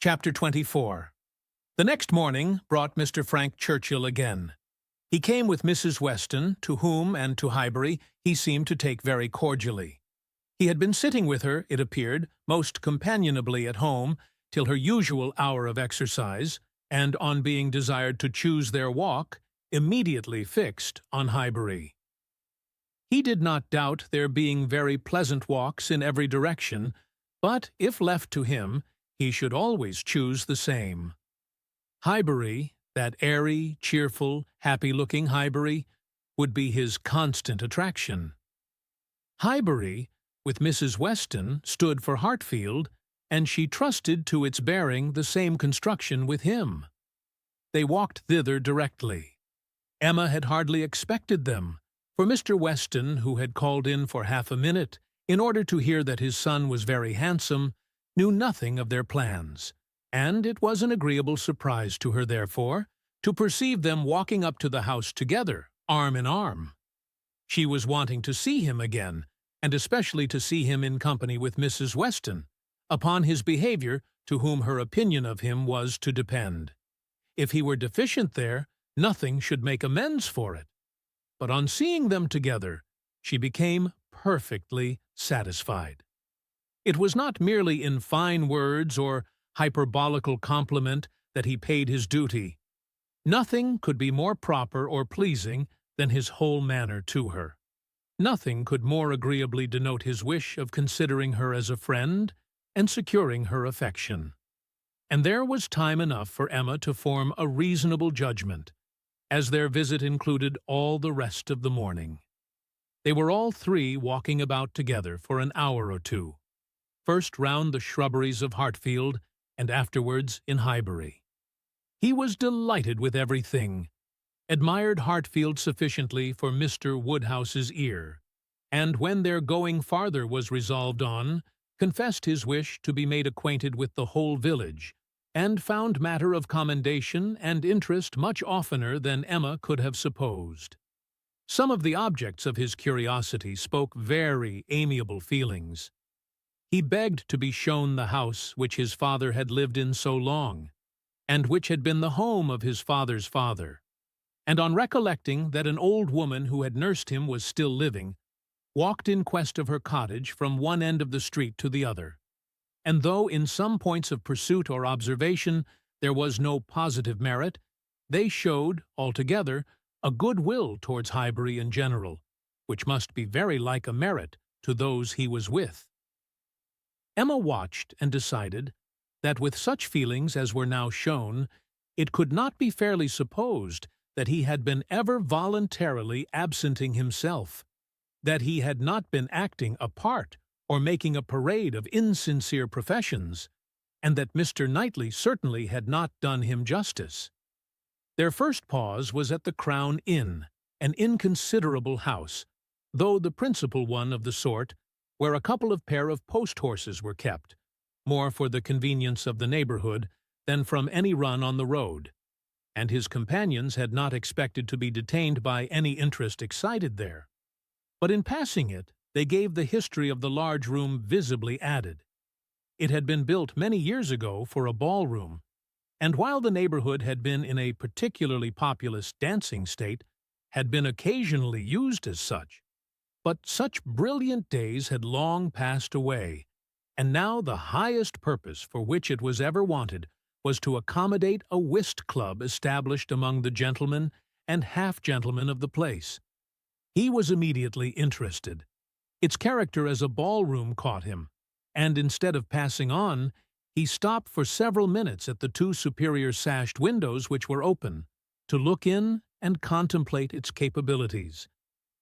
Chapter 24. The next morning brought Mr. Frank Churchill again. He came with Mrs. Weston, to whom and to Highbury he seemed to take very cordially. He had been sitting with her, it appeared, most companionably at home, till her usual hour of exercise, and on being desired to choose their walk, immediately fixed on Highbury. He did not doubt there being very pleasant walks in every direction, but, if left to him, he should always choose the same. Highbury, that airy, cheerful, happy-looking Highbury, would be his constant attraction. Highbury, with Mrs. Weston, stood for Hartfield, and she trusted to its bearing the same construction with him. They walked thither directly. Emma had hardly expected them, for Mr. Weston, who had called in for half a minute, in order to hear that his son was very handsome, knew nothing of their plans, and it was an agreeable surprise to her, therefore, to perceive them walking up to the house together, arm in arm. She was wanting to see him again, and especially to see him in company with Mrs. Weston, upon his behavior, to whom her opinion of him was to depend. If he were deficient there, nothing should make amends for it. But on seeing them together, she became perfectly satisfied. It was not merely in fine words or hyperbolical compliment that he paid his duty. Nothing could be more proper or pleasing than his whole manner to her. Nothing could more agreeably denote his wish of considering her as a friend and securing her affection. And there was time enough for Emma to form a reasonable judgment, as their visit included all the rest of the morning. They were all three walking about together for an hour or two, first round the shrubberies of Hartfield, and afterwards in Highbury. He was delighted with everything, admired Hartfield sufficiently for Mr. Woodhouse's ear, and when their going farther was resolved on, confessed his wish to be made acquainted with the whole village, and found matter of commendation and interest much oftener than Emma could have supposed. Some of the objects of his curiosity spoke very amiable feelings. He begged to be shown the house which his father had lived in so long, and which had been the home of his father's father, and on recollecting that an old woman who had nursed him was still living, walked in quest of her cottage from one end of the street to the other. And though in some points of pursuit or observation there was no positive merit, they showed, altogether, a good will towards Highbury in general, which must be very like a merit to those he was with. Emma watched and decided that with such feelings as were now shown, it could not be fairly supposed that he had been ever voluntarily absenting himself, that he had not been acting a part or making a parade of insincere professions, and that Mr. Knightley certainly had not done him justice. Their first pause was at the Crown Inn, an inconsiderable house, though the principal one of the sort, where a couple of pair of post-horses were kept, more for the convenience of the neighborhood than from any run on the road, and his companions had not expected to be detained by any interest excited there. But in passing it, they gave the history of the large room visibly added. It had been built many years ago for a ballroom, and while the neighborhood had been in a particularly populous dancing state, had been occasionally used as such. But such brilliant days had long passed away, and now the highest purpose for which it was ever wanted was to accommodate a whist club established among the gentlemen and half-gentlemen of the place. He was immediately interested. Its character as a ballroom caught him, and instead of passing on, he stopped for several minutes at the two superior sashed windows which were open, to look in and contemplate its capabilities,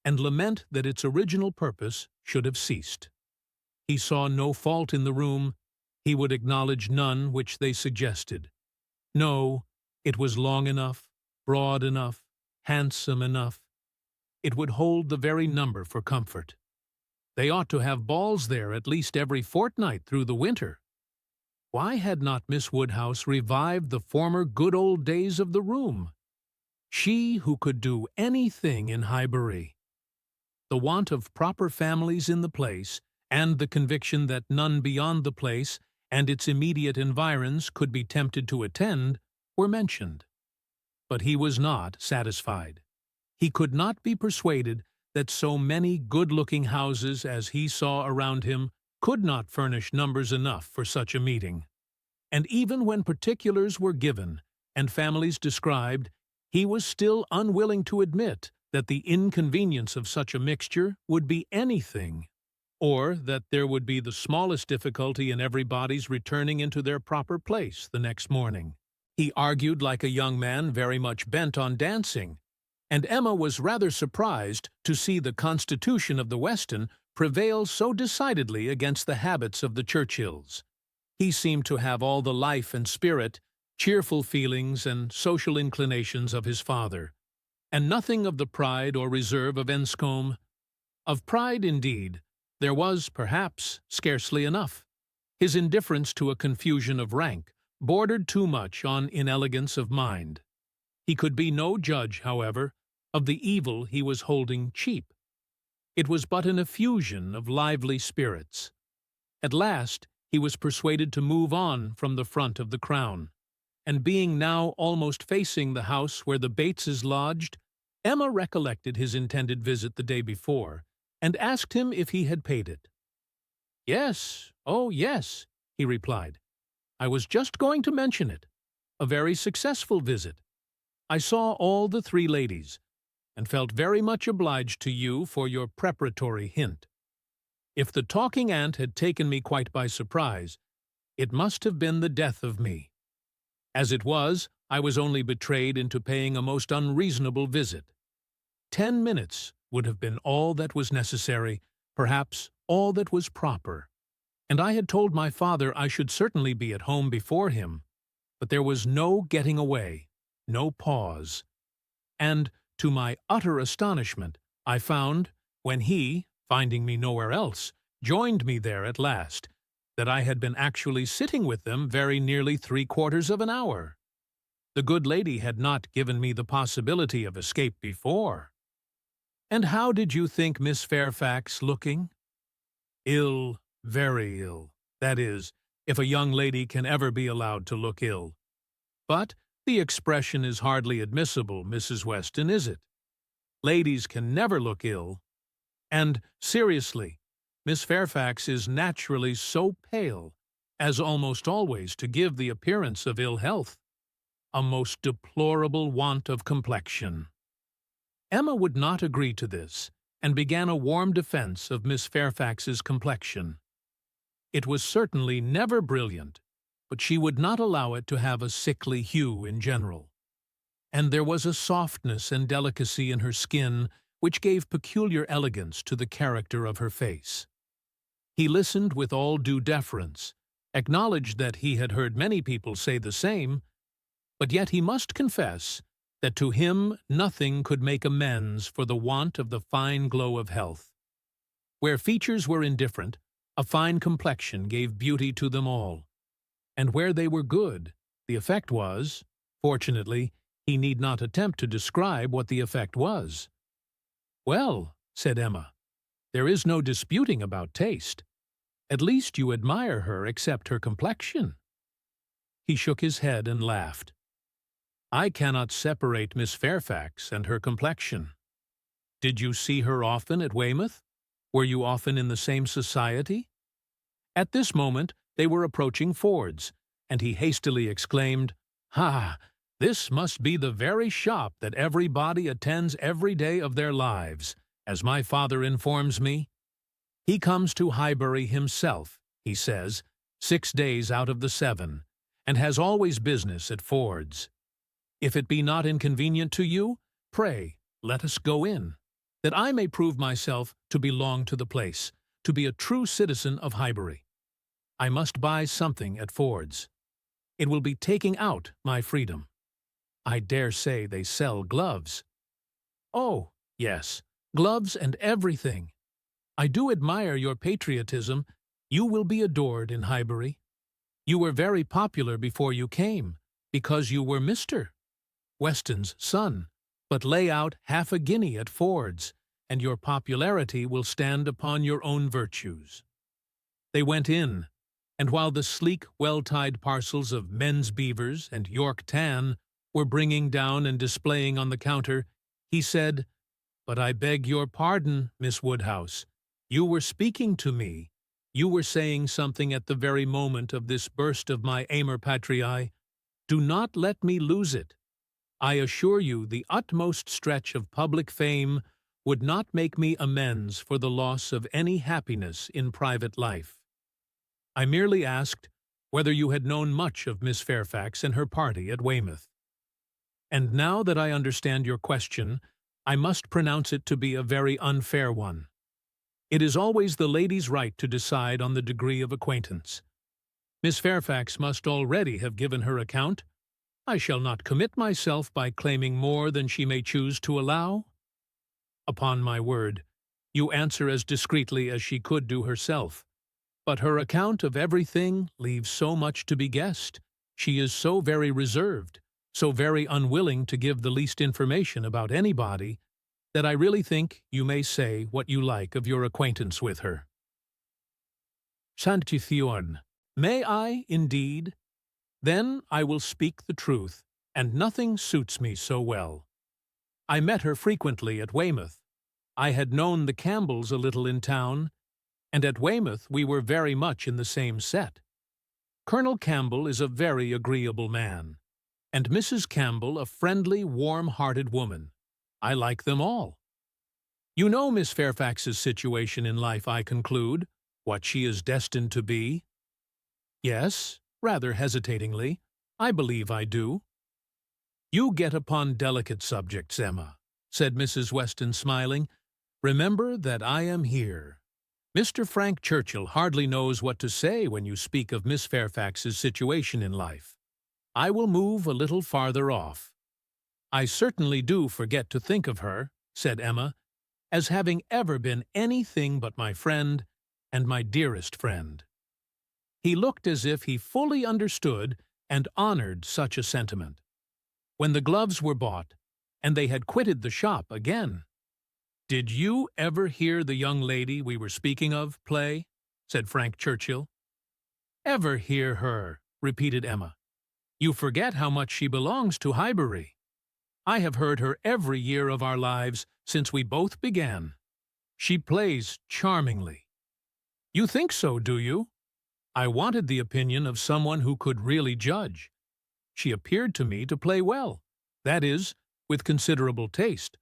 and lament that its original purpose should have ceased. He saw no fault in the room, he would acknowledge none which they suggested. No, it was long enough, broad enough, handsome enough. It would hold the very number for comfort. They ought to have balls there at least every fortnight through the winter. Why had not Miss Woodhouse revived the former good old days of the room? She who could do anything in Highbury. The want of proper families in the place, and the conviction that none beyond the place, and its immediate environs could be tempted to attend, were mentioned. But he was not satisfied. He could not be persuaded that so many good-looking houses as he saw around him could not furnish numbers enough for such a meeting. And even when particulars were given and families described, he was still unwilling to admit that the inconvenience of such a mixture would be anything, or that there would be the smallest difficulty in everybody's returning into their proper place the next morning. He argued like a young man very much bent on dancing, and Emma was rather surprised to see the constitution of the Weston prevail so decidedly against the habits of the Churchills. He seemed to have all the life and spirit, cheerful feelings and social inclinations of his father, and nothing of the pride or reserve of Enscombe. Of pride, indeed, there was, perhaps, scarcely enough. His indifference to a confusion of rank bordered too much on inelegance of mind. He could be no judge, however, of the evil he was holding cheap. It was but an effusion of lively spirits. At last he was persuaded to move on from the front of the Crown, and being now almost facing the house where the Bateses lodged, Emma recollected his intended visit the day before, and asked him if he had paid it. "Yes, oh yes," he replied. "I was just going to mention it. A very successful visit. I saw all the three ladies, and felt very much obliged to you for your preparatory hint. If the talking aunt had taken me quite by surprise, it must have been the death of me. As it was, I was only betrayed into paying a most unreasonable visit. 10 minutes would have been all that was necessary, perhaps all that was proper, and I had told my father I should certainly be at home before him, but there was no getting away, no pause. And, to my utter astonishment, I found, when he, finding me nowhere else, joined me there at last, that I had been actually sitting with them very nearly 3/4 of an hour. The good lady had not given me the possibility of escape before. And how did you think Miss Fairfax looking? Ill, very ill. That is, if a young lady can ever be allowed to look ill. But the expression is hardly admissible, Mrs. Weston, is it? Ladies can never look ill. And, seriously, Miss Fairfax is naturally so pale as almost always to give the appearance of ill health. A most deplorable want of complexion. Emma would not agree to this, and began a warm defense of Miss Fairfax's complexion. It was certainly never brilliant, but she would not allow it to have a sickly hue in general. And there was a softness and delicacy in her skin which gave peculiar elegance to the character of her face. He listened with all due deference, acknowledged that he had heard many people say the same, but yet he must confess that to him nothing could make amends for the want of the fine glow of health. Where features were indifferent, a fine complexion gave beauty to them all, and where they were good, the effect was, fortunately, he need not attempt to describe what the effect was. "Well," said Emma, "there is no disputing about taste. At least you admire her except her complexion." He shook his head and laughed. "I cannot separate Miss Fairfax and her complexion. Did you see her often at Weymouth? Were you often in the same society?" At this moment they were approaching Ford's, and he hastily exclaimed, "Ha! This must be the very shop that everybody attends every day of their lives, as my father informs me. He comes to Highbury himself, he says, 6 days out of the 7, and has always business at Ford's. If it be not inconvenient to you, pray let us go in, that I may prove myself to belong to the place, to be a true citizen of Highbury. I must buy something at Ford's. It will be taking out my freedom. I dare say they sell gloves." "Oh, yes, gloves and everything. I do admire your patriotism. You will be adored in Highbury. You were very popular before you came, because you were Mr. Weston's son, but lay out half a guinea at Ford's, and your popularity will stand upon your own virtues." They went in, and while the sleek, well-tied parcels of men's beavers and York tan were bringing down and displaying on the counter, he said, "But I beg your pardon, Miss Woodhouse. You were speaking to me. You were saying something at the very moment of this burst of my amor patriae. Do not let me lose it. I assure you the utmost stretch of public fame would not make me amends for the loss of any happiness in private life. I merely asked whether you had known much of Miss Fairfax and her party at Weymouth. And now that I understand your question, I must pronounce it to be a very unfair one. It is always the lady's right to decide on the degree of acquaintance. Miss Fairfax must already have given her account. I shall not commit myself by claiming more than she may choose to allow. Upon my word, you answer as discreetly as she could do herself. But her account of everything leaves so much to be guessed. She is so very reserved, so very unwilling to give the least information about anybody, that I really think you may say what you like of your acquaintance with her." "Sanctifiorn, may I, indeed? Then I will speak the truth, and nothing suits me so well. I met her frequently at Weymouth. I had known the Campbells a little in town, and at Weymouth we were very much in the same set. Colonel Campbell is a very agreeable man, and Mrs. Campbell a friendly, warm-hearted woman. I like them all. You know Miss Fairfax's situation in life, I conclude, what she is destined to be?" "Yes," rather hesitatingly, "I believe I do." "You get upon delicate subjects, Emma," said Mrs. Weston, smiling. "Remember that I am here. Mr. Frank Churchill hardly knows what to say when you speak of Miss Fairfax's situation in life. I will move a little farther off. I certainly do forget to think of her," said Emma, "as having ever been anything but my friend and my dearest friend." He looked as if he fully understood and honored such a sentiment. When the gloves were bought, and they had quitted the shop again, "Did you ever hear the young lady we were speaking of play?" said Frank Churchill. "Ever hear her?" repeated Emma. "You forget how much she belongs to Highbury. I have heard her every year of our lives since we both began. She plays charmingly." "You think so, do you?" I wanted the opinion of someone who could really judge. She appeared to me to play well, that is, with considerable taste,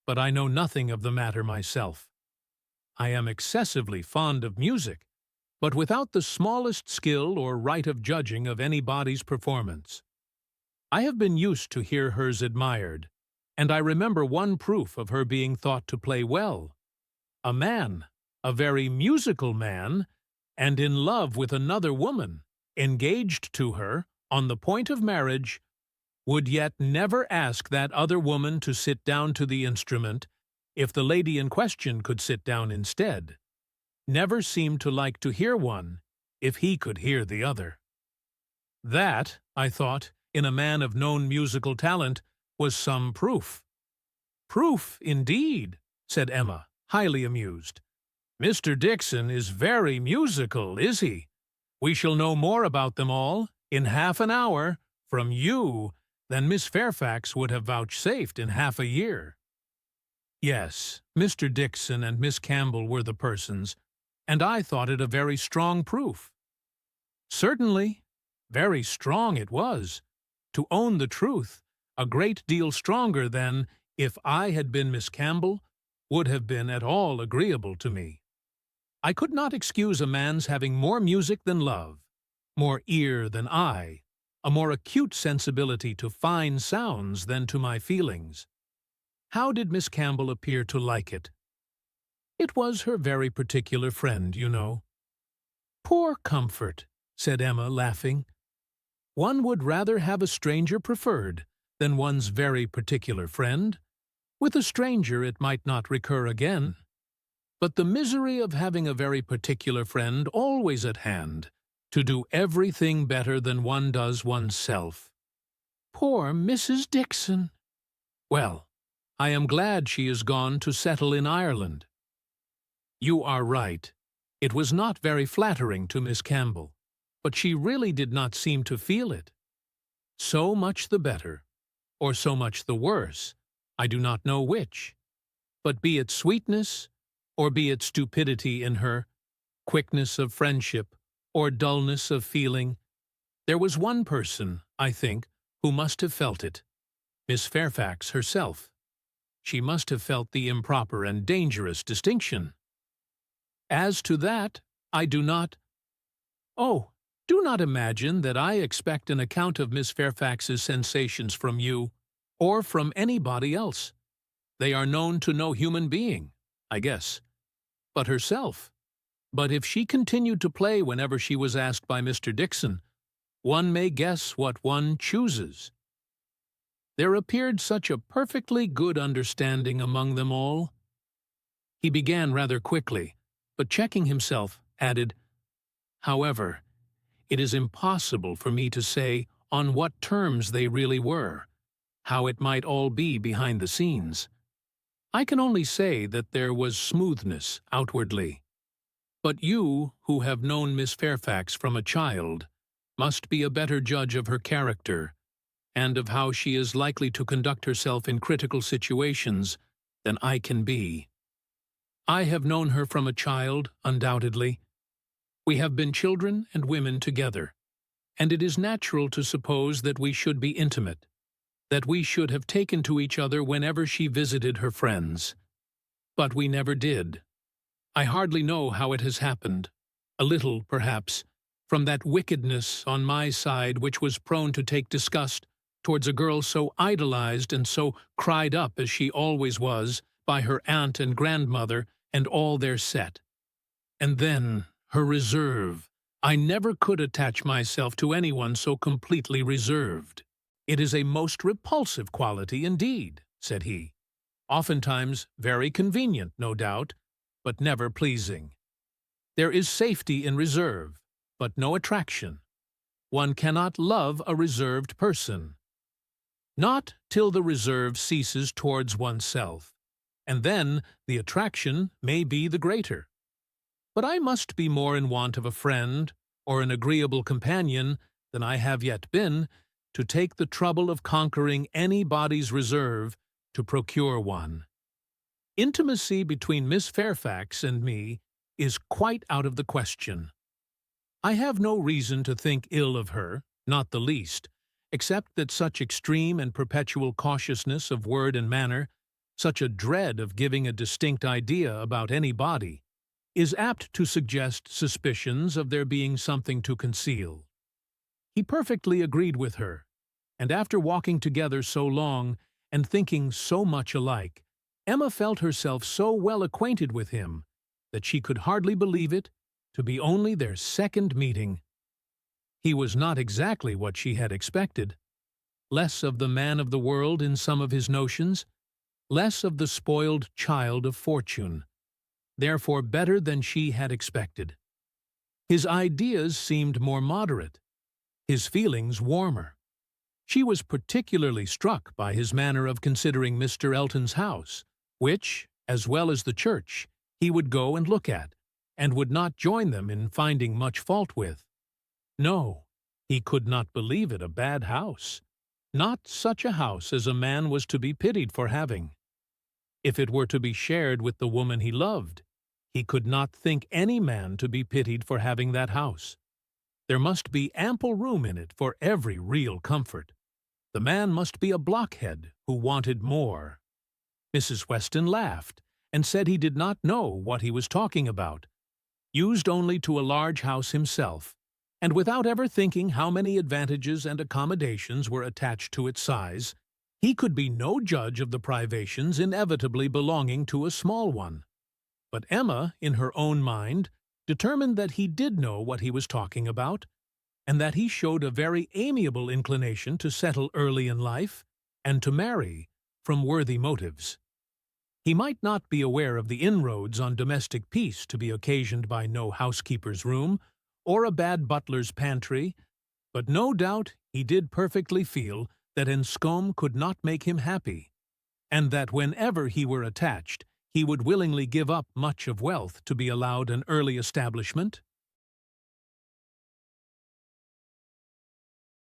but I know nothing of the matter myself. I am excessively fond of music, but without the smallest skill or right of judging of anybody's performance. I have been used to hear hers admired, and I remember one proof of her being thought to play well. A man, a very musical man, and in love with another woman, engaged to her, on the point of marriage, would yet never ask that other woman to sit down to the instrument if the lady in question could sit down instead. Never seemed to like to hear one if he could hear the other. That, I thought, in a man of known musical talent, was some proof. "Proof, indeed," said Emma, highly amused. "Mr. Dixon is very musical, is he? We shall know more about them all, in half an hour, from you, than Miss Fairfax would have vouchsafed in half a year." Yes, Mr. Dixon and Miss Campbell were the persons, and I thought it a very strong proof. Certainly, very strong it was. To own the truth, a great deal stronger than, if I had been Miss Campbell, would have been at all agreeable to me. I could not excuse a man's having more music than love, more ear than eye, a more acute sensibility to fine sounds than to my feelings. How did Miss Campbell appear to like it? It was her very particular friend, you know. "Poor Comfort," said Emma, laughing. "One would rather have a stranger preferred than one's very particular friend. With a stranger it might not recur again. But the misery of having a very particular friend always at hand, to do everything better than one does oneself. Poor Mrs. Dixon! Well, I am glad she is gone to settle in Ireland." "You are right. It was not very flattering to Miss Campbell." but she really did not seem to feel it. So much the better, or so much the worse, I do not know which. But be it sweetness, or be it stupidity in her, quickness of friendship, or dullness of feeling, there was one person, I think, who must have felt it, Miss Fairfax herself. She must have felt the improper and dangerous distinction. As to that, I do not— Oh, do not imagine that I expect an account of Miss Fairfax's sensations from you, or from anybody else. They are known to no human being, I guess, but herself. But if she continued to play whenever she was asked by Mr. Dixon, one may guess what one chooses. There appeared such a perfectly good understanding among them all. He began rather quickly, but checking himself, added, "However, it is impossible for me to say on what terms they really were, how it might all be behind the scenes. I can only say that there was smoothness outwardly. But you, who have known Miss Fairfax from a child, must be a better judge of her character, and of how she is likely to conduct herself in critical situations, than I can be. I have known her from a child, undoubtedly. We have been children and women together, and it is natural to suppose that we should be intimate, that we should have taken to each other whenever she visited her friends. But we never did. I hardly know how it has happened, a little, perhaps, from that wickedness on my side which was prone to take disgust towards a girl so idolized and so cried up as she always was by her aunt and grandmother and all their set. And then her reserve. I never could attach myself to anyone so completely reserved. It is a most repulsive quality indeed, said he. Oftentimes very convenient, no doubt, but never pleasing. There is safety in reserve, but no attraction. One cannot love a reserved person. Not till the reserve ceases towards oneself, and then the attraction may be the greater. But I must be more in want of a friend or an agreeable companion than I have yet been to take the trouble of conquering anybody's reserve to procure one. Intimacy between Miss Fairfax and me is quite out of the question. I have no reason to think ill of her, not the least, except that such extreme and perpetual cautiousness of word and manner, such a dread of giving a distinct idea about any body, is apt to suggest suspicions of there being something to conceal. He perfectly agreed with her, and after walking together so long and thinking so much alike, Emma felt herself so well acquainted with him that she could hardly believe it to be only their second meeting. He was not exactly what she had expected. Less of the man of the world in some of his notions, less of the spoiled child of fortune, therefore better than she had expected. His ideas seemed more moderate, his feelings warmer. She was particularly struck by his manner of considering Mr. Elton's house, which, as well as the church, he would go and look at, and would not join them in finding much fault with. No, he could not believe it a bad house, not such a house as a man was to be pitied for having. If it were to be shared with the woman he loved, he could not think any man to be pitied for having that house. There must be ample room in it for every real comfort. The man must be a blockhead who wanted more. Mrs. Weston laughed, and said he did not know what he was talking about. Used only to a large house himself, and without ever thinking how many advantages and accommodations were attached to its size, he could be no judge of the privations inevitably belonging to a small one. But Emma, in her own mind, determined that he did know what he was talking about, and that he showed a very amiable inclination to settle early in life, and to marry, from worthy motives. He might not be aware of the inroads on domestic peace to be occasioned by no housekeeper's room, or a bad butler's pantry, but no doubt he did perfectly feel that Enscombe could not make him happy, and that whenever he were attached, he would willingly give up much of wealth to be allowed an early establishment